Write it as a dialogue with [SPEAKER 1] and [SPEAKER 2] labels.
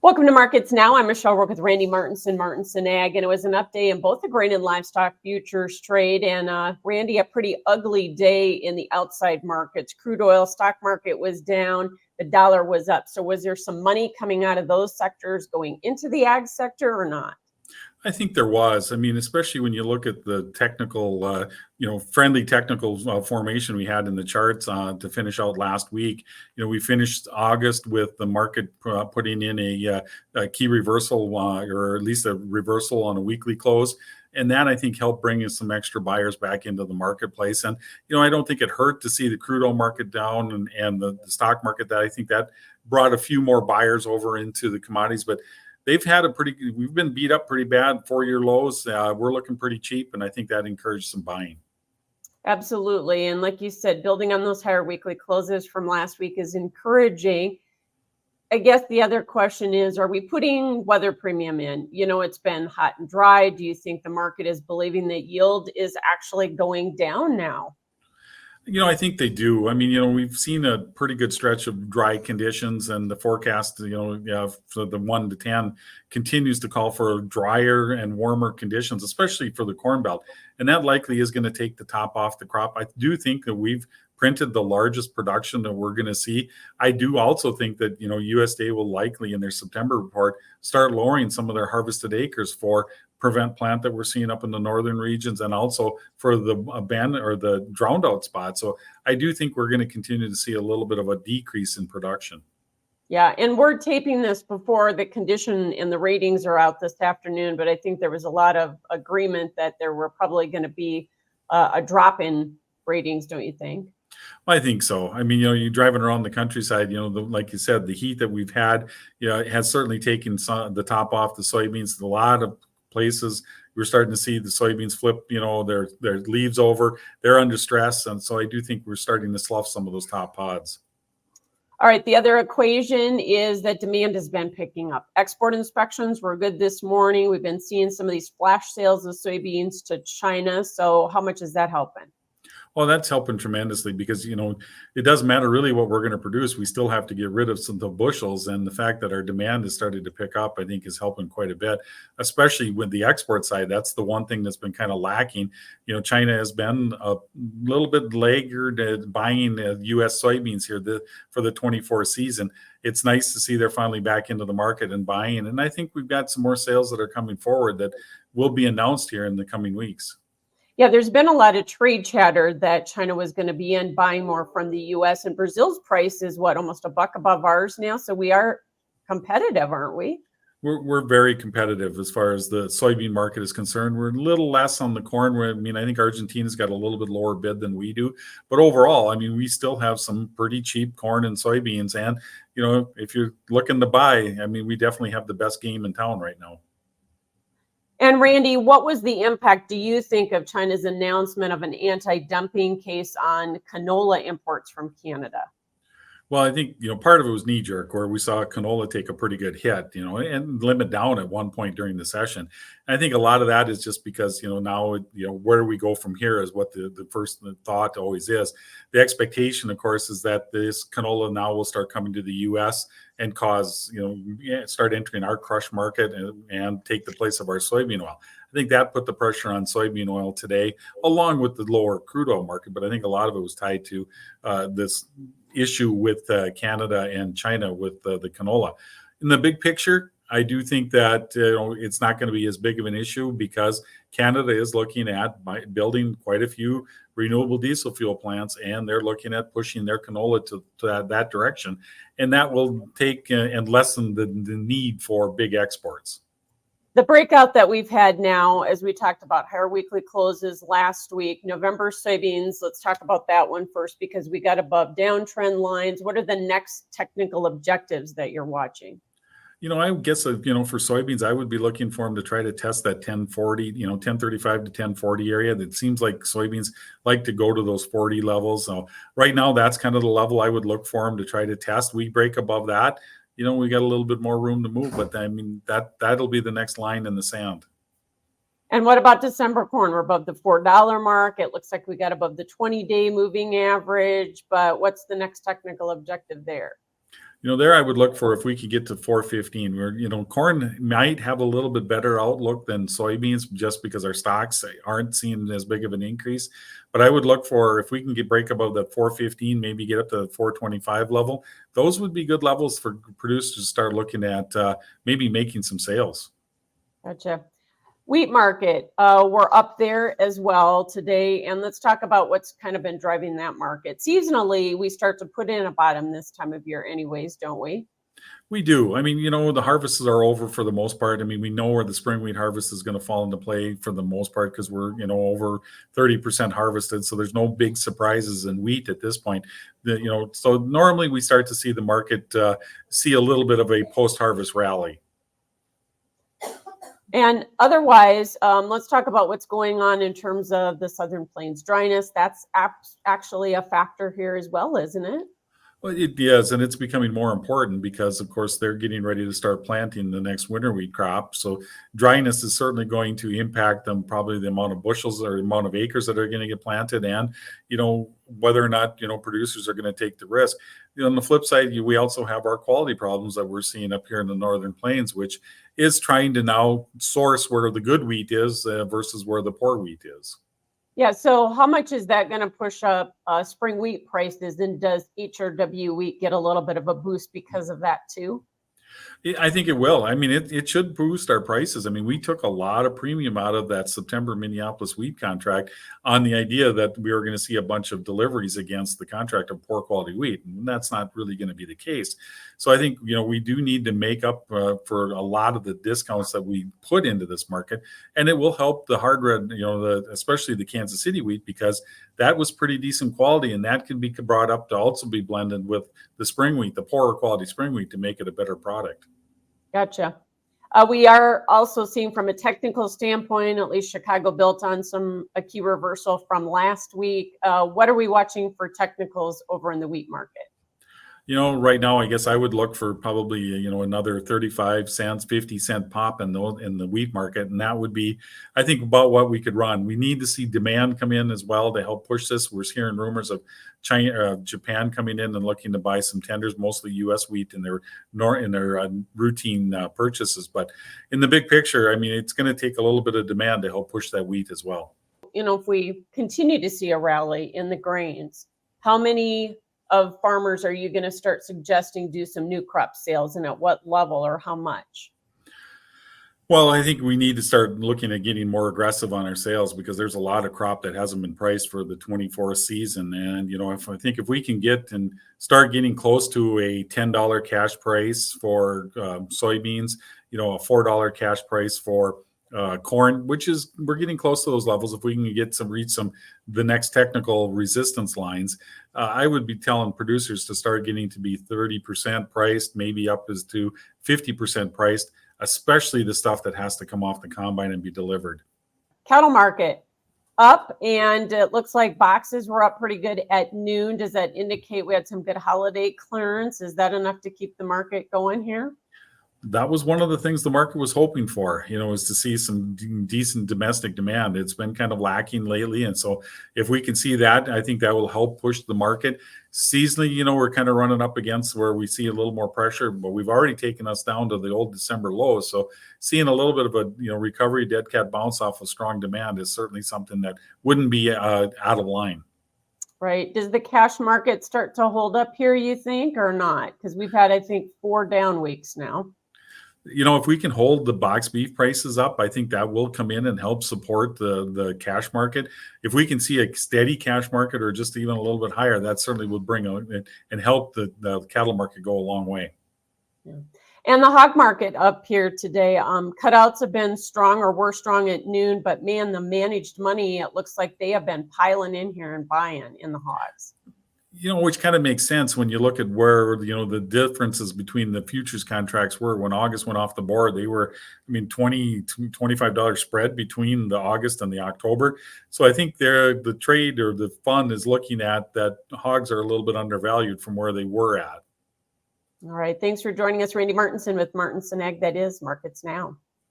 [SPEAKER 1] Welcome to Markets Now. I'm Michelle Rook with Randy Martinson Ag, and it was an update in both the grain and livestock futures trade. And Randy, a pretty ugly day in the outside markets. Crude oil stock market was down, the dollar was up. So was there some money coming out of those sectors going into the ag sector or not?
[SPEAKER 2] I think there was. I mean, especially when you look at the technical, friendly technical formation we had in the charts to finish out last week. We finished August with the market putting in a key reversal, or at least a reversal on a weekly close. And that, I think, helped bring in some extra buyers back into the marketplace. And, I don't think it hurt to see the crude oil market down and the stock market. That I think that brought a few more buyers over into the commodities. But we've been beat up pretty bad, 4-year lows. We're looking pretty cheap, and I think that encouraged some buying.
[SPEAKER 1] Absolutely. And like you said, building on those higher weekly closes from last week is encouraging. I guess the other question is, are we putting weather premium in? It's been hot and dry. Do you think the market is believing that yield is actually going down now?
[SPEAKER 2] I think they do. I mean, we've seen a pretty good stretch of dry conditions, and the forecast, for the 1 to 10 continues to call for drier and warmer conditions, especially for the Corn Belt. And that likely is going to take the top off the crop. I do think that we've printed the largest production that we're going to see. I do also think that, USDA will likely in their September report start lowering some of their harvested acres for prevent plant that we're seeing up in the northern regions, and also for the abandoned or the drowned out spots. So I do think we're going to continue to see a little bit of a decrease in production.
[SPEAKER 1] Yeah, and we're taping this before the condition and the ratings are out this afternoon, but I think there was a lot of agreement that there were probably going to be a drop in ratings, don't you think?
[SPEAKER 2] I think so. I mean, you're driving around the countryside, like you said, the heat that we've had, has certainly taken the top off the soybeans. A lot of places we're starting to see the soybeans flip, their leaves over. They're under stress. And so I do think we're starting to slough some of those top pods.
[SPEAKER 1] All right. The other equation is that demand has been picking up. Export inspections were good this morning. We've been seeing some of these flash sales of soybeans to China. So how much is that helping?
[SPEAKER 2] Well, that's helping tremendously because, it doesn't matter really what we're going to produce. We still have to get rid of some of the bushels. And the fact that our demand has started to pick up, I think, is helping quite a bit, especially with the export side. That's the one thing that's been kind of lacking. China has been a little bit laggard at buying U.S. soybeans here for the 24 season. It's nice to see they're finally back into the market and buying. And I think we've got some more sales that are coming forward that will be announced here in the coming weeks.
[SPEAKER 1] Yeah, there's been a lot of trade chatter that China was going to be in buying more from the U.S. and Brazil's price is almost $1 above ours now. So we are competitive, aren't we?
[SPEAKER 2] We're very competitive as far as the soybean market is concerned. We're a little less on the corn. I think Argentina's got a little bit lower bid than we do. But overall, we still have some pretty cheap corn and soybeans. And, if you're looking to buy, we definitely have the best game in town right now.
[SPEAKER 1] And Randy, what was the impact, do you think, of China's announcement of an anti-dumping case on canola imports from Canada?
[SPEAKER 2] Well, I think, part of it was knee jerk where we saw canola take a pretty good hit, and limit down at one point during the session. And I think a lot of that is just because, now, where do we go from here is what the first thought always is. The expectation, of course, is that this canola now will start coming to the U.S. and cause, start entering our crush market and take the place of our soybean oil. I think that put the pressure on soybean oil today, along with the lower crude oil market. But I think a lot of it was tied to this issue with Canada and China with the canola. In the big picture, I do think that it's not going to be as big of an issue because Canada is looking at building quite a few renewable diesel fuel plants, and they're looking at pushing their canola to that direction. And that will take and lessen the need for big exports.
[SPEAKER 1] The breakout that we've had now, as we talked about higher weekly closes last week, November soybeans, let's talk about that one first because we got above downtrend lines. What are the next technical objectives that you're watching?
[SPEAKER 2] I guess, for soybeans, I would be looking for them to try to test that 1040, 1035 to 1040 area. That seems like soybeans like to go to those 40 levels. So right now, that's kind of the level I would look for them to try to test. We break above that, we got a little bit more room to move, but that'll be the next line in the sand.
[SPEAKER 1] And what about December corn? We're above the $4 mark. It looks like we got above the 20-day moving average, but what's the next technical objective there?
[SPEAKER 2] There I would look for if we could get to 415. Where corn might have a little bit better outlook than soybeans just because our stocks aren't seeing as big of an increase. But I would look for if we can break above that 415, maybe get up to the 425 level. Those would be good levels for producers to start looking at maybe making some sales.
[SPEAKER 1] Gotcha. Wheat market, we're up there as well today. And let's talk about what's kind of been driving that market. Seasonally, we start to put in a bottom this time of year anyways, don't we?
[SPEAKER 2] We do. I mean, the harvests are over for the most part. I mean, we know where the spring wheat harvest is going to fall into play for the most part because we're, over 30% harvested. So there's no big surprises in wheat at this point. So normally we start to see the market see a little bit of a post-harvest rally.
[SPEAKER 1] And otherwise, let's talk about what's going on in terms of the Southern Plains dryness. That's actually a factor here as well, isn't it?
[SPEAKER 2] Well, it is, and it's becoming more important because, of course, they're getting ready to start planting the next winter wheat crop. So dryness is certainly going to impact them, probably the amount of bushels or amount of acres that are going to get planted, and whether or not producers are going to take the risk. On the flip side, we also have our quality problems that we're seeing up here in the Northern Plains, which is trying to now source where the good wheat is versus where the poor wheat is.
[SPEAKER 1] Yeah, so how much is that going to push up spring wheat prices? And does HRW wheat get a little bit of a boost because of that too?
[SPEAKER 2] I think it will. I mean, it should boost our prices. I mean, we took a lot of premium out of that September Minneapolis wheat contract on the idea that we were going to see a bunch of deliveries against the contract of poor quality wheat. And that's not really going to be the case. So I think, we do need to make up for a lot of the discounts that we put into this market. And it will help the hard red, especially the Kansas City wheat, because that was pretty decent quality. And that can be brought up to also be blended with the spring wheat, the poorer quality spring wheat, to make it a better product.
[SPEAKER 1] Gotcha. We are also seeing from a technical standpoint, at least Chicago built on a key reversal from last week. What are we watching for technicals over in the wheat market?
[SPEAKER 2] Right now, I guess I would look for probably, another 35 cents, 50-cent pop in the wheat market. And that would be, I think, about what we could run. We need to see demand come in as well to help push this. We're hearing rumors of Japan coming in and looking to buy some tenders, mostly U.S. wheat in their routine purchases. But in the big picture, I mean, it's going to take a little bit of demand to help push that wheat as well.
[SPEAKER 1] If we continue to see a rally in the grains, how many of farmers are you going to start suggesting do some new crop sales, and at what level or how much?
[SPEAKER 2] Well, I think we need to start looking at getting more aggressive on our sales because there's a lot of crop that hasn't been priced for the 24 season. And, if we can get and start getting close to a $10 cash price for soybeans, a $4 cash price for corn, we're getting close to those levels. If we can reach the next technical resistance lines, I would be telling producers to start getting to be 30% priced, maybe up as to 50% priced, especially the stuff that has to come off the combine and be delivered.
[SPEAKER 1] Cattle market up, and it looks like boxes were up pretty good at noon. Does that indicate we had some good holiday clearance? Is that enough to keep the market going here?
[SPEAKER 2] That was one of the things the market was hoping for, is to see some decent domestic demand. It's been kind of lacking lately. And so if we can see that, I think that will help push the market. Seasonally, we're kind of running up against where we see a little more pressure, but we've already taken us down to the old December lows. So seeing a little bit of a, recovery, dead cat bounce off of strong demand is certainly something that wouldn't be out of line.
[SPEAKER 1] Right. Does the cash market start to hold up here, you think, or not? Because we've had, I think, 4 down weeks now.
[SPEAKER 2] If we can hold the box beef prices up, I think that will come in and help support the cash market. If we can see a steady cash market or just even a little bit higher, that certainly would bring and help the cattle market go a long way.
[SPEAKER 1] Yeah. And the hog market up here today, cutouts have been strong or were strong at noon, but man, the managed money, it looks like they have been piling in here and buying in the hogs.
[SPEAKER 2] Which kind of makes sense when you look at where, the differences between the futures contracts were. When August went off the board, they were, $20 to $25 spread between the August and the October. So I think the trade or the fund is looking at that hogs are a little bit undervalued from where they were at.
[SPEAKER 1] All right. Thanks for joining us, Randy Martinson with Martinson Ag. That is Markets Now.